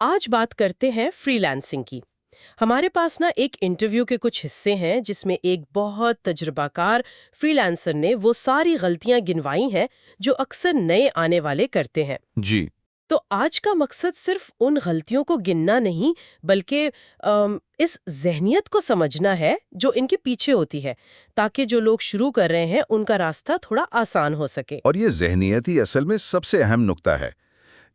آج بات کرتے ہیں فری لانسنگ کی۔ ہمارے پاس نا ایک انٹرویو کے کچھ حصے ہیں جس میں ایک بہت تجربہ کار فری لانسر نے وہ ساری غلطیاں گنوائی ہیں جو اکثر نئے آنے والے کرتے ہیں۔ جی تو آج کا مقصد صرف ان غلطیوں کو گننا نہیں بلکہ اس ذہنیت کو سمجھنا ہے جو ان کے پیچھے ہوتی ہے، تاکہ جو لوگ شروع کر رہے ہیں ان کا راستہ تھوڑا آسان ہو سکے۔ اور یہ ذہنیت ہی اصل میں سب سے اہم نقطہ ہے۔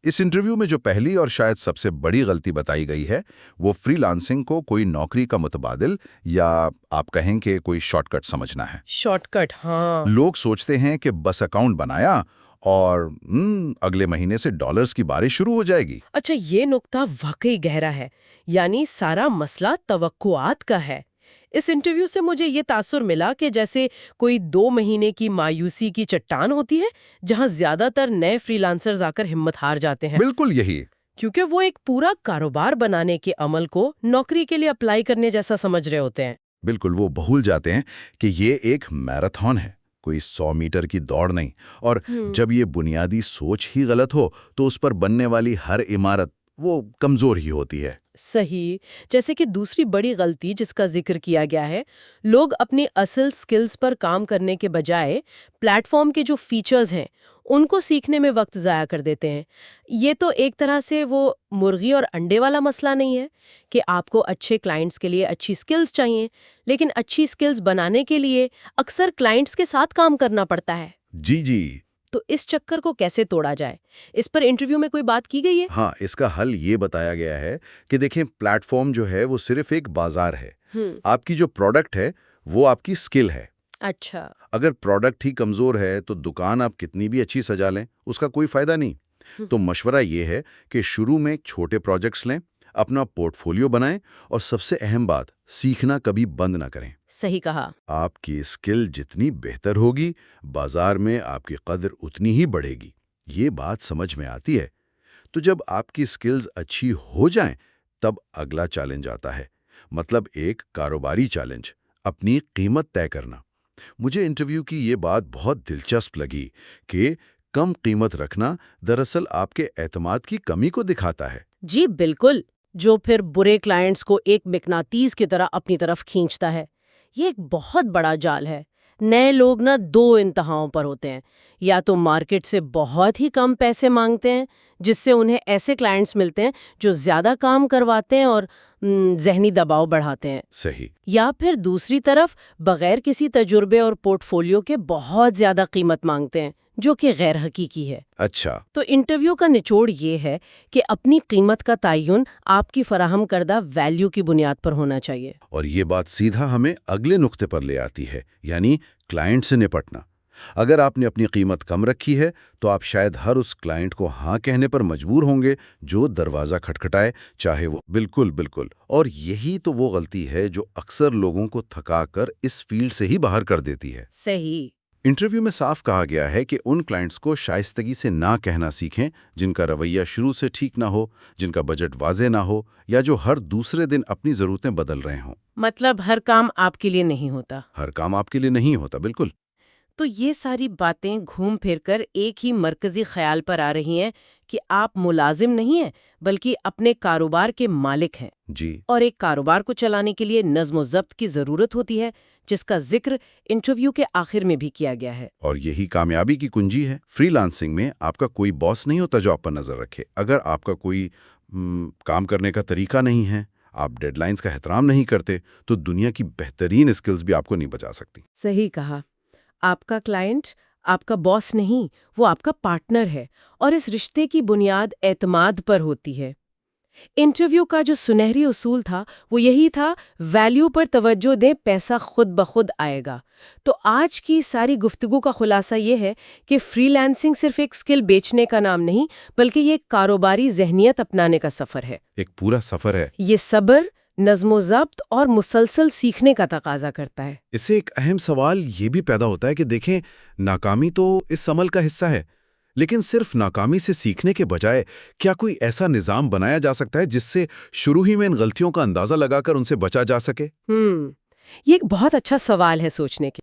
اس انٹرویو میں جو پہلی اور شاید سب سے بڑی غلطی بتائی گئی ہے وہ فری لانسنگ کو کوئی نوکری کا متبادل یا آپ کہیں کہ کوئی شارٹ کٹ سمجھنا ہے۔ شارٹ کٹ، ہاں۔ لوگ سوچتے ہیں کہ بس اکاؤنٹ بنایا اور اگلے مہینے سے ڈالرز کی بارش شروع ہو جائے گی۔ اچھا، یہ نقطہ واقعی گہرا ہے، یعنی سارا مسئلہ توقعات کا ہے۔ اس انٹرویو سے مجھے یہ تاثر ملا کہ جیسے کوئی 2 مہینے کی مایوسی کی چٹان ہوتی ہے جہاں زیادہ تر نئے فری لانسرز آ کر ہمت ہار جاتے ہیں، بالکل یہی۔ کیونکہ وہ ایک پورا کاروبار بنانے کے عمل کو نوکری کے لیے اپلائی کرنے جیسا سمجھ رہے ہوتے ہیں۔ بالکل، وہ بھول جاتے ہیں کہ یہ ایک میراتھن ہے، کوئی 100 میٹر کی دوڑ نہیں۔ اور جب یہ بنیادی سوچ ہی غلط ہو تو اس پر بننے والی ہر عمارت وہ کمزور ہی ہوتی ہے۔ صحیح۔ جیسے کہ دوسری بڑی غلطی جس کا ذکر کیا گیا ہے، لوگ اپنی اصل سکلز پر کام کرنے کے بجائے پلیٹ فارم کے جو فیچرز ہیں ان کو سیکھنے میں وقت ضائع کر دیتے ہیں۔ یہ تو ایک طرح سے وہ مرغی اور انڈے والا مسئلہ نہیں ہے کہ آپ کو اچھے کلائنٹس کے لیے اچھی سکلز چاہیے، لیکن اچھی سکلز بنانے کے لیے اکثر کلائنٹس کے ساتھ کام کرنا پڑتا ہے۔ جی جی۔ تو اس چکر کو کیسے توڑا جائے؟ اس پر انٹرویو میں کوئی بات کی گئی ہے؟ ہاں، اس کا حل یہ بتایا گیا ہے کہ دیکھیں، پلیٹ فارم جو ہے وہ صرف ایک بازار ہے۔ آپ کی جو پروڈکٹ ہے وہ آپ کی سکل ہے۔ اچھا۔ اگر پروڈکٹ ہی کمزور ہے تو دکان آپ کتنی بھی اچھی سجا لیں اس کا کوئی فائدہ نہیں۔ تو مشورہ یہ ہے کہ شروع میں چھوٹے پروجیکٹس لیں، اپنا پورٹ فولیو بنائیں، اور سب سے اہم بات، سیکھنا کبھی بند نہ کریں۔ صحیح کہا۔ آپ کی اسکل جتنی بہتر ہوگی، بازار میں آپ کی قدر اتنی ہی بڑھے گی۔ یہ بات سمجھ میں آتی ہے؟ تو جب آپ کی اسکلز اچھی ہو جائیں تب اگلا چیلنج آتا ہے، مطلب ایک کاروباری چیلنج، اپنی قیمت طے کرنا۔ مجھے انٹرویو کی یہ بات بہت دلچسپ لگی کہ کم قیمت رکھنا دراصل آپ کے اعتماد کی کمی کو دکھاتا ہے۔ جی بالکل، جو پھر برے کلائنٹس کو ایک مقناطیس کی طرح اپنی طرف کھینچتا ہے۔ یہ ایک بہت بڑا جال ہے۔ نئے لوگ نا 2 انتہاؤں پر ہوتے ہیں، یا تو مارکیٹ سے بہت ہی کم پیسے مانگتے ہیں جس سے انہیں ایسے کلائنٹس ملتے ہیں جو زیادہ کام کرواتے ہیں اور ذہنی دباؤ بڑھاتے ہیں۔ صحیح۔ یا پھر دوسری طرف بغیر کسی تجربے اور پورٹ فولیو کے بہت زیادہ قیمت مانگتے ہیں جو کہ غیر حقیقی ہے۔ اچھا۔ تو انٹرویو کا نچوڑ یہ ہے کہ اپنی قیمت کا تعین آپ کی فراہم کردہ ویلیو کی بنیاد پر ہونا چاہیے۔ اور یہ بات سیدھا ہمیں اگلے نقطے پر لے آتی ہے، یعنی کلائنٹ سے نپٹنا۔ اگر آپ نے اپنی قیمت کم رکھی ہے تو آپ شاید ہر اس کلائنٹ کو ہاں کہنے پر مجبور ہوں گے جو دروازہ کھٹکھٹائے، چاہے وہ بالکل۔ اور یہی تو وہ غلطی ہے جو اکثر لوگوں کو تھکا کر اس فیلڈ سے ہی باہر کر دیتی ہے۔ صحیح۔ انٹرویو میں صاف کہا گیا ہے کہ ان کلائنٹس کو شائستگی سے نہ کہنا سیکھیں جن کا رویہ شروع سے ٹھیک نہ ہو، جن کا بجٹ واضح نہ ہو، یا جو ہر دوسرے دن اپنی ضرورتیں بدل رہے ہوں۔ مطلب ہر کام آپ کے لیے نہیں ہوتا۔ ہر کام آپ کے لیے نہیں ہوتا، بالکل۔ تو یہ ساری باتیں گھوم پھر کر ایک ہی مرکزی خیال پر آ رہی ہیں کہ آپ ملازم نہیں ہیں بلکہ اپنے کاروبار کے مالک ہیں۔ جی۔ اور ایک کاروبار کو چلانے کے لیے نظم و ضبط کی ضرورت ہوتی ہے، جس کا ذکر انٹرویو کے آخر میں بھی کیا گیا ہے۔ اور یہی کامیابی کی کنجی ہے۔ فری لانسنگ میں آپ کا کوئی باس نہیں ہوتا جو آپ پر نظر رکھے۔ اگر آپ کا کوئی کام کرنے کا طریقہ نہیں ہے، آپ ڈیڈ لائنز کا احترام نہیں کرتے، تو دنیا کی بہترین اسکلز بھی آپ کو نہیں بچا سکتی۔ صحیح کہا۔ آپ کا کلائنٹ آپ کا باس نہیں، وہ آپ کا پارٹنر ہے، اور اس رشتے کی بنیاد اعتماد پر ہوتی ہے۔ انٹرویو کا جو سنہری اصول تھا وہ یہی تھا، ویلیو پر توجہ دیں، پیسہ خود بخود آئے گا۔ تو آج کی ساری گفتگو کا خلاصہ یہ ہے کہ فری لانسنگ صرف ایک سکل بیچنے کا نام نہیں بلکہ یہ ایک کاروباری ذہنیت اپنانے کا سفر ہے۔ ایک پورا سفر ہے۔ یہ صبر، نظم و ضبط اور مسلسل سیکھنے کا تقاضا کرتا ہے۔ اس سے ایک اہم سوال یہ بھی پیدا ہوتا ہے کہ دیکھیں، ناکامی تو اس عمل کا حصہ ہے، لیکن صرف ناکامی سے سیکھنے کے بجائے کیا کوئی ایسا نظام بنایا جا سکتا ہے جس سے شروع ہی میں ان غلطیوں کا اندازہ لگا کر ان سے بچا جا سکے؟ یہ ایک بہت اچھا سوال ہے سوچنے کے۔